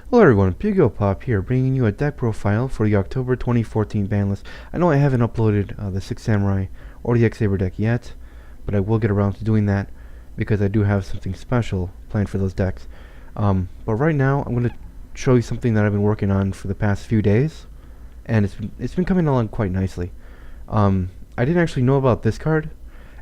Hello everyone, Pugo Pop here, bringing you a deck profile for the October 2014 ban list. I know I haven't uploaded the 6 Samurai or the X-Saber deck yet, but I will get around to doing that because I do have something special planned for those decks. But right now, I'm going to show you something that I've been working on for the past few days, and it's been coming along quite nicely. I didn't actually know about this card.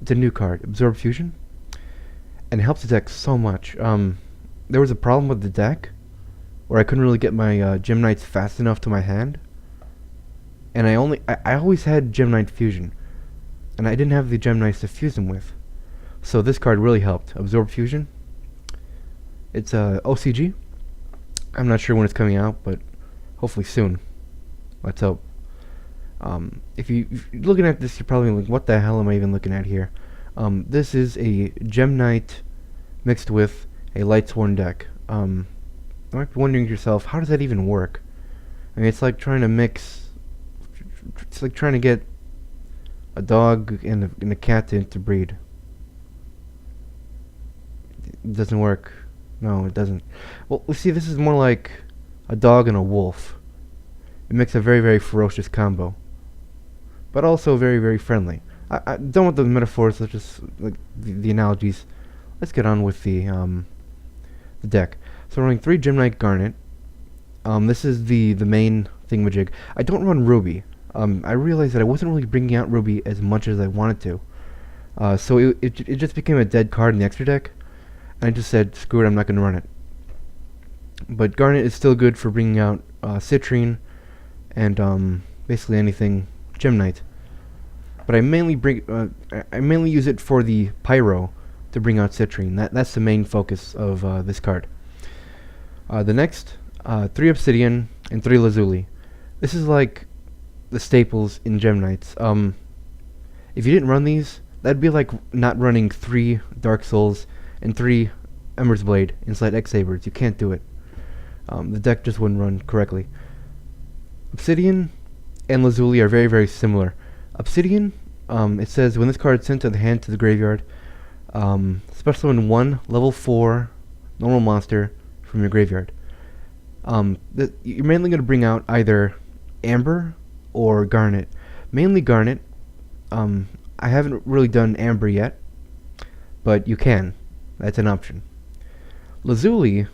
It's a new card, Absorb Fusion, and it helps the deck so much. There was a problem with the deck where I couldn't really get my Gem Knights fast enough to my hand, and I always had Gem Knight Fusion, and I didn't have the Gem Knights to fuse them with. So this card really helped. Absorb Fusion. It's OCG. I'm not sure when it's coming out, but hopefully soon. Let's hope. If you're looking at this, you're probably like, what the hell am I even looking at here? This is a Gem Knight mixed with a Lightsworn deck. You might be wondering to yourself, how does that even work? I mean, it's like trying to mix... It's like trying to get a dog and a cat to breed. It doesn't work. No, it doesn't. Well, see, this is more like a dog and a wolf. It makes a very, very ferocious combo. But also very, very friendly. I'm done with the metaphors, let's just... like the analogies. Let's get on with the deck. So we're running 3 Gem Knight Garnet. This is the main thingamajig. I don't run Ruby. I realized that I wasn't really bringing out Ruby as much as I wanted to. So it just became a dead card in the extra deck. And I just said, screw it, I'm not going to run it. But Garnet is still good for bringing out Citrine and basically anything Gem Knight. But I mainly use it for the Pyro to bring out Citrine. That's the main focus of this card. The next, 3 Obsidian and 3 Lazuli. This is like the staples in Gem Knights. If you didn't run these, that'd be like not running 3 Dark Souls and 3 Ember's Blade inside X-Sabers. You can't do it. The deck just wouldn't run correctly. Obsidian and Lazuli are very, very similar. Obsidian, it says when this card is sent to the hand to the graveyard, special summon 1 level 4 normal monster from your graveyard. You're mainly going to bring out either Amber or Garnet. Mainly Garnet. I haven't really done Amber yet, but you can. That's an option. Lazuli,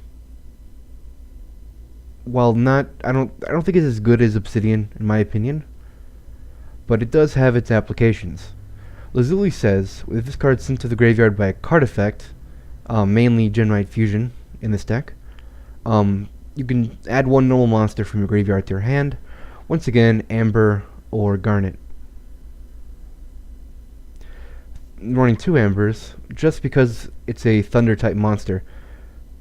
while not, I don't think it's as good as Obsidian in my opinion, but it does have its applications. Lazuli says if this card is sent to the graveyard by a card effect, mainly Gem Knight Fusion in this deck, you can add 1 normal monster from your graveyard to your hand. Once again, Amber or Garnet. Running 2 Ambers, just because it's a Thunder type monster,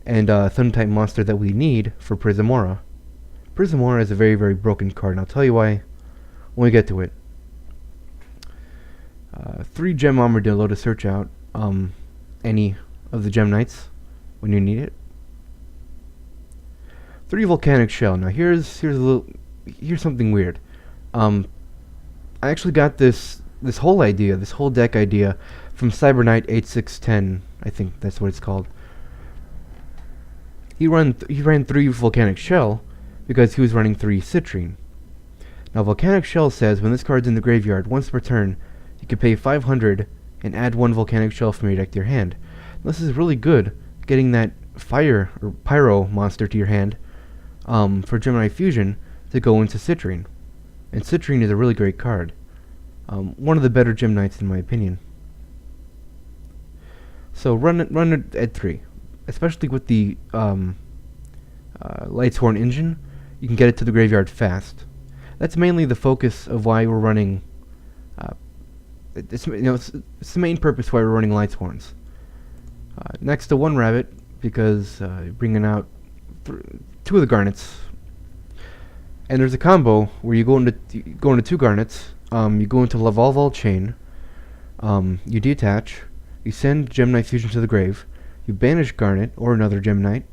and Thunder type monster that we need for Prismora. Prismora is a very, very broken card, and I'll tell you why when we get to it. 3 Gem Armadillo to search out any of the Gem Knights when you need it. 3 Volcanic Shell. Now here's something weird. I actually got this whole deck idea from Cyber Knight 8610. I think that's what it's called. He ran 3 Volcanic Shell because he was running 3 Citrine. Now Volcanic Shell says when this card's in the graveyard once per turn, you can pay 500 and add 1 Volcanic Shell from your deck to your hand. Now, this is really good, getting that fire or pyro monster to your hand for Gemini Fusion to go into Citrine. And Citrine is a really great card. One of the better Gem Knights in my opinion. So run it at 3. Especially with the Lightsworn engine, you can get it to the graveyard fast. That's mainly the focus of why we're running... it's the main purpose why we're running Lightsworns. Next to 1 Rabbit, because bringing out 2 of the Garnets. And there's a combo where you go into 2 Garnets, you go into Lavalval Chain, you detach, you send Gem Knight Fusion to the grave, you banish Garnet or another Gem Knight,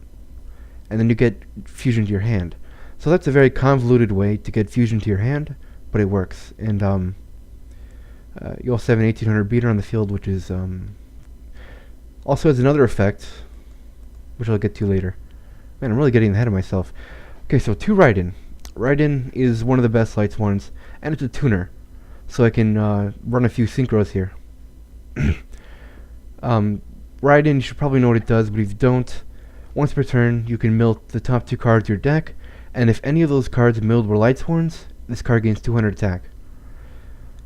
and then you get Fusion to your hand. So that's a very convoluted way to get Fusion to your hand, but it works. And you also have an 1800 beater on the field, which is also has another effect, which I'll get to later. Man, I'm really getting ahead of myself. Okay, so 2 Raiden. Raiden is one of the best Lightsworns, and it's a tuner, so I can run a few synchros here. Raiden, you should probably know what it does, but if you don't, once per turn, you can mill the top 2 cards of your deck, and if any of those cards milled were Lightsworns, this card gains 200 attack.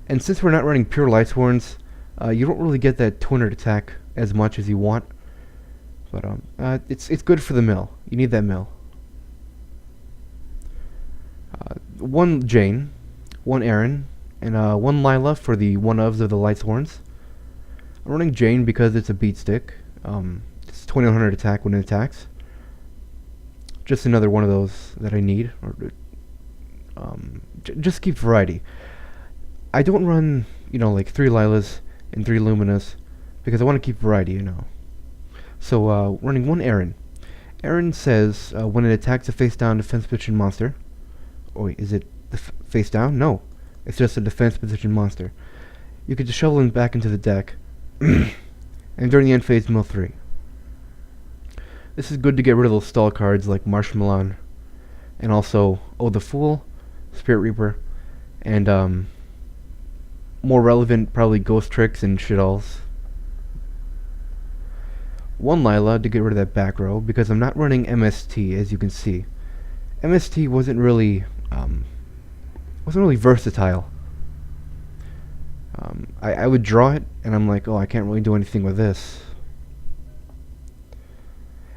And since we're not running pure Lightsworns, you don't really get that 200 attack as much as you want. But it's good for the mill. You need that mill. 1 Jane, 1 Aaron, and 1 Lila for the 1-ofs of the Lightsworns. I'm running Jane because it's a beat stick. It's 2100 attack when it attacks. Just another one of those that I need. Or just keep variety. I don't run, like 3 Lilas and 3 Luminas because I want to keep variety, So, running 1 Aaron. Aaron says when it attacks a face-down defense position monster. Oh wait, is it face-down? No. It's just a defense position monster. You could just shovel him back into the deck. And during the end phase, mill 3. This is good to get rid of those stall cards like Marshmallow. And also, the Fool, Spirit Reaper, and more relevant, probably Ghost Tricks and shit-alls. 1 Lila to get rid of that back row, because I'm not running MST, as you can see. MST wasn't really versatile. I would draw it, and I'm like, I can't really do anything with this.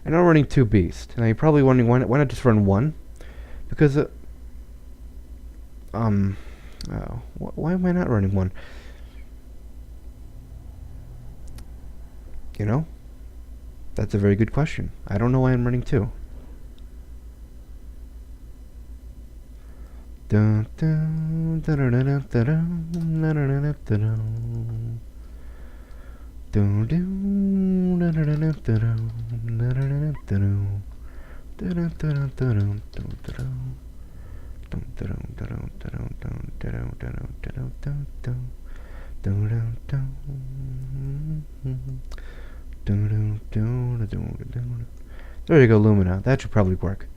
And I'm running 2 Beast. Now you're probably wondering, why not just run 1? Because, why am I not running 1? That's a very good question. I don't know why I'm running 2. Dun, dun, dun, dun, dun, dun, dun, dun, dun, dun. Dun, dun, dun, dun, dun, dun, dun, dun, dun, dun, dun, there you go, Lumina. That should probably work.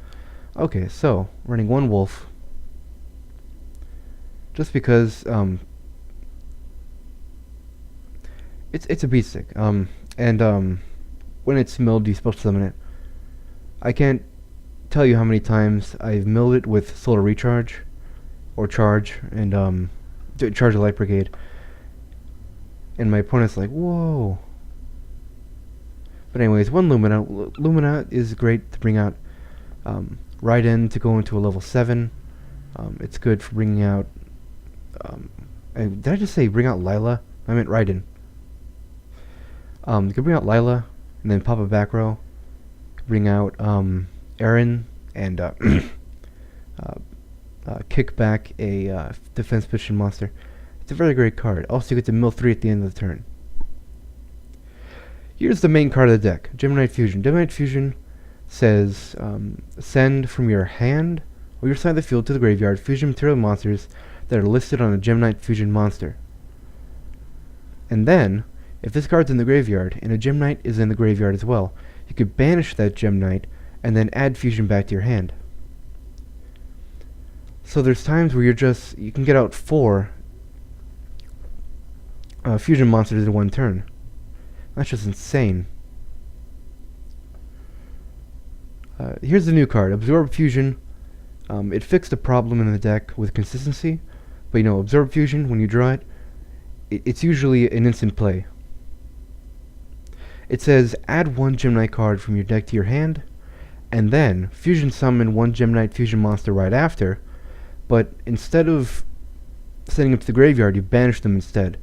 Okay, so running 1 Wolf. Just because it's a beat stick. And when it's milled, you're supposed to summon it. I can't tell you how many times I've milled it with Solar Recharge or Charge and Charge the Light Brigade. And my opponent's like, whoa. But anyways, 1 Lumina. Lumina is great to bring out Raiden to go into a level 7. It's good for bringing out... did I just say bring out Lila? I meant Raiden. You could bring out Lila and then pop a back row. You could bring out Aaron and kick back a defense position monster. It's a very great card. Also, you get to mill 3 at the end of the turn. Here's the main card of the deck, Gemini Fusion. Gemini Fusion says, send from your hand or your side of the field to the graveyard fusion material monsters that are listed on a Gemini Fusion monster. And then, if this card's in the graveyard and a Gemini is in the graveyard as well, you could banish that Gemini and then add fusion back to your hand. So there's times where you can get out 4 fusion monsters in 1 turn. That's just insane. Here's the new card, Absorb Fusion. It fixed a problem in the deck with consistency, but Absorb Fusion, when you draw it, it's usually an instant play. It says, add 1 Gemini card from your deck to your hand, and then fusion summon 1 Gemini fusion monster right after, but instead of sending them to the graveyard, you banish them instead.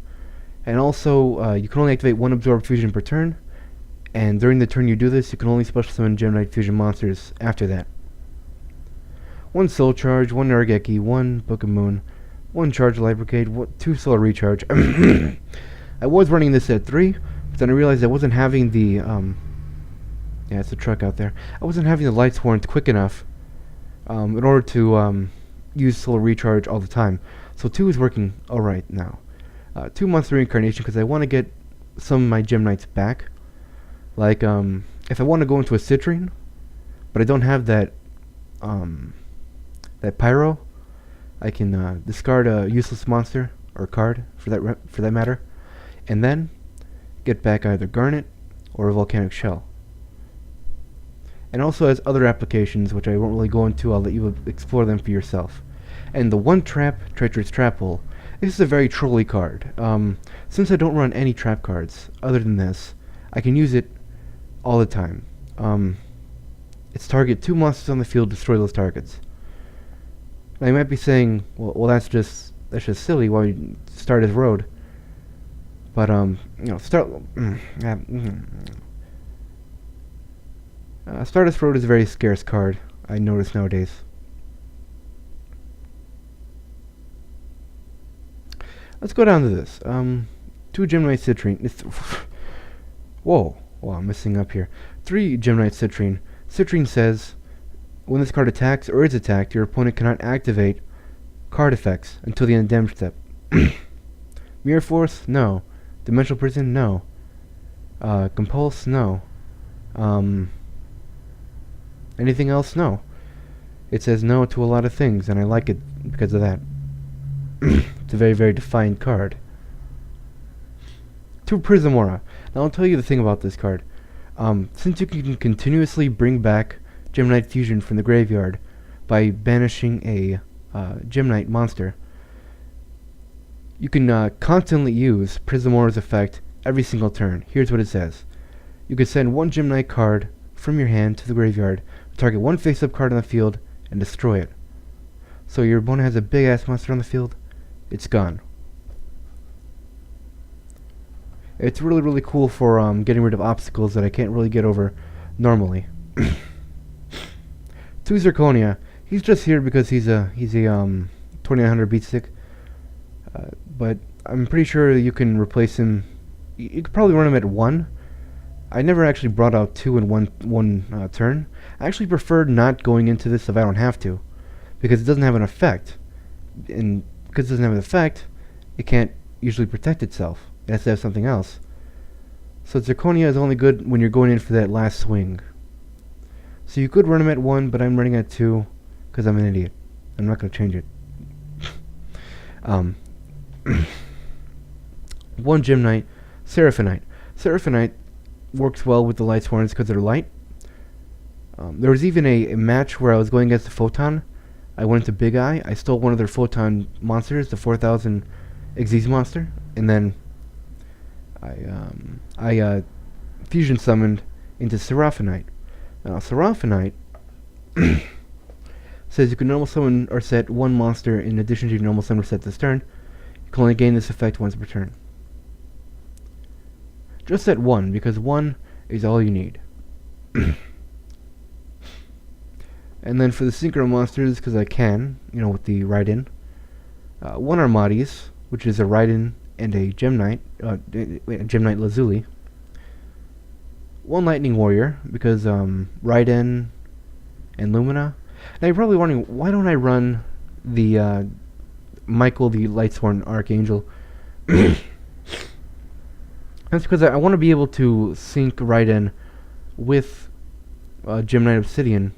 And also, you can only activate 1 Absorb Fusion per turn, and during the turn you do this, you can only special summon Gemini Fusion monsters after that. 1 Soul Charge, 1 Nargeki, 1 Book of Moon, 1 Charge Light Brigade, 2 Solar Recharge. I was running this at 3, but then I realized I wasn't having the, yeah, it's a truck out there. I wasn't having the Lightsworn quick enough in order to use Solar Recharge all the time. So 2 is working alright now. 2 Monster Reincarnation, because I want to get some of my Gem Knights back. Like, if I want to go into a Citrine, but I don't have that that pyro. I can discard a useless monster or card for that matter, and then get back either Garnet or a Volcanic Shell. And also has other applications which I won't really go into. I'll let you explore them for yourself. And the one trap, Treacherous Trap Hole. This is a very trolly card. Since I don't run any trap cards other than this, I can use it all the time. It's target 2 monsters on the field, destroy those targets. Now you might be saying, well that's just silly. Why you start as road? But Stardust Road is a very scarce card, I notice nowadays. Let's go down to this. 2 Gemini Citrine. Whoa, I'm messing up here. 3 Gemini Citrine. Citrine says, when this card attacks or is attacked, your opponent cannot activate card effects until the end of damage step. Mirror Force? No. Dimensional Prison? No. Compulse? No. Anything else? No. It says no to a lot of things, and I like it because of that. It's a very, very defined card. 2 Prismora. Now I'll tell you the thing about this card. Since you can continuously bring back Gemini Fusion from the graveyard by banishing a Gemini monster, you can constantly use Prismora's effect every single turn. Here's what it says. You can send 1 Gemini card from your hand to the graveyard, target 1 face-up card on the field, and destroy it. So your opponent has a big-ass monster on the field, it's gone. It's really, really cool for getting rid of obstacles that I can't really get over normally. 2 Zirconia. He's just here because he's a 2900 beat stick. But I'm pretty sure you can replace him. You could probably run him at 1. I never actually brought out 2 in one turn. I actually prefer not going into this if I don't have to, because it doesn't have an effect. And because it doesn't have an effect, it can't usually protect itself. It has to have something else. So Zirconia is only good when you're going in for that last swing. So you could run him at 1, but I'm running at 2 because I'm an idiot. I'm not going to change it. 1 Gemini, Seraphinite. Seraphinite works well with the Lightsworns because they're light. There was even a match where I was going against the Photon. I went into Big Eye. I stole one of their Photon monsters, the 4000 Xyz monster, and then I fusion summoned into Seraphinite. Now Seraphinite says you can normal summon or set 1 monster in addition to your normal summon or set this turn. You can only gain this effect once per turn. Just set 1, because 1 is all you need. And then for the Synchro monsters, because I can, with the Raiden, 1 Armades, which is a Raiden and a Gemnite, Gemnite Lazuli. 1 Lightning Warrior, because Raiden and Lumina. Now you're probably wondering, why don't I run the Michael the Lightsworn Archangel? That's because I want to be able to sync Raiden with Gemnite Obsidian.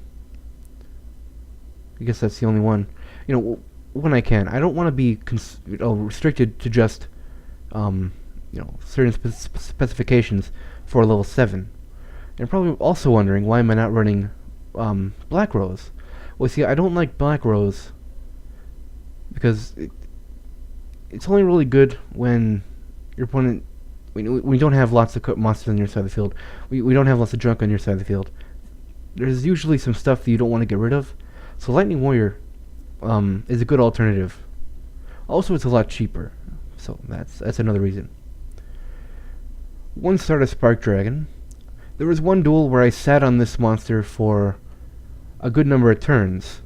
I guess that's the only one. When I can. I don't want to be restricted to just certain specifications for level 7. And probably also wondering, why am I not running Black Rose? Well, see, I don't like Black Rose because it's only really good when your opponent, we don't have lots of monsters on your side of the field. We don't have lots of junk on your side of the field. There's usually some stuff that you don't want to get rid of. So Lightning Warrior is a good alternative. Also, it's a lot cheaper. So that's another reason. 1 Stardust Spark Dragon. There was one duel where I sat on this monster for a good number of turns.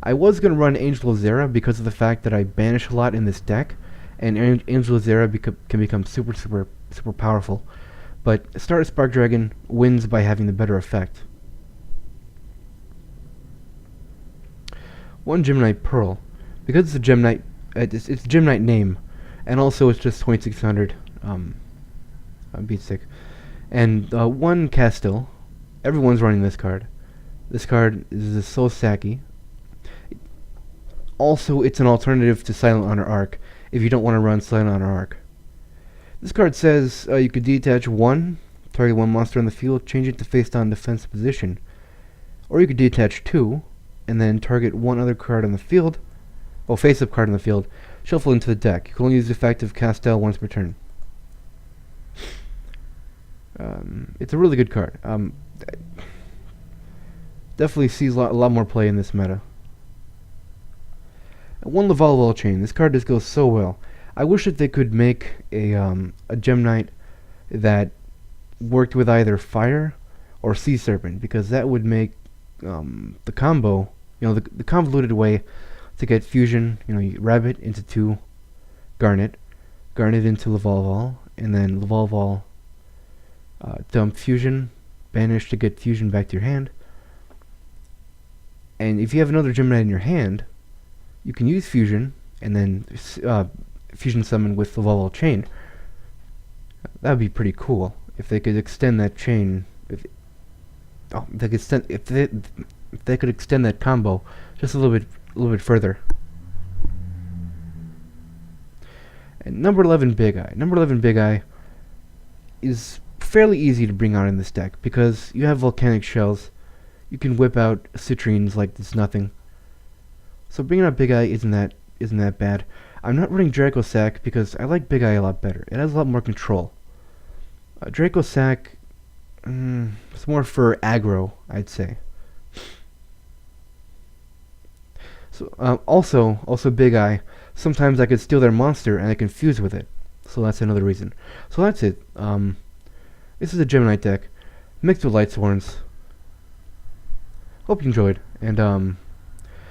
I was going to run Angel of Zera because of the fact that I banish a lot in this deck, and Angel of Zera can become super, super, super powerful. But Stardust Spark Dragon wins by having the better effect. 1 Gemini Pearl. Because it's a Gemnite, it's a Gemnite name, and also it's just 2600 beat stick. And 1 Castil. Everyone's running this card. This card is so sacky. Also, it's an alternative to Silent Honor Arc if you don't want to run Silent Honor Arc. This card says you could detach one, target one monster on the field, change it to face-down defense position. Or you could detach two, and then target one other card on the field, face-up card on the field, shuffle into the deck. You can only use the effect of Castel once per turn. It's a really good card. Definitely sees a lot more play in this meta. One Laval chain. This card just goes so well. I wish that they could make a Gem Knight that worked with either Fire or Sea Serpent, because that would make the combo, the convoluted way to get fusion. You rabbit into 2 Garnet, Garnet into Laval, and then Laval dump fusion, banish to get fusion back to your hand. And if you have another Gem Knight in your hand, you can use fusion and then fusion summon with Laval chain. That would be pretty cool if they could extend that chain. If they could extend that combo just a little bit further. And number 11 Big Eye. Number 11 Big Eye is fairly easy to bring out in this deck because you have volcanic shells. You can whip out citrines like it's nothing. So bringing out Big Eye isn't that bad. I'm not running Draco Sack because I like Big Eye a lot better. It has a lot more control. Draco Sack, it's more for aggro, I'd say. So also Big Eye. Sometimes I could steal their monster and I can fuse with it. So that's another reason. So that's it. This is a Gem Knight deck mixed with Lightsworns. Hope you enjoyed, and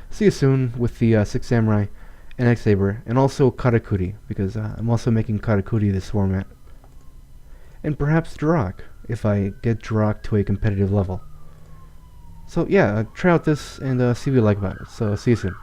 see you soon with the 6 Samurai and X Saber, and also Katakuri, because I'm also making Katakuri this format. And perhaps Durak, if I get Durak to a competitive level. So yeah, try out this and see what you like about it. So see you soon.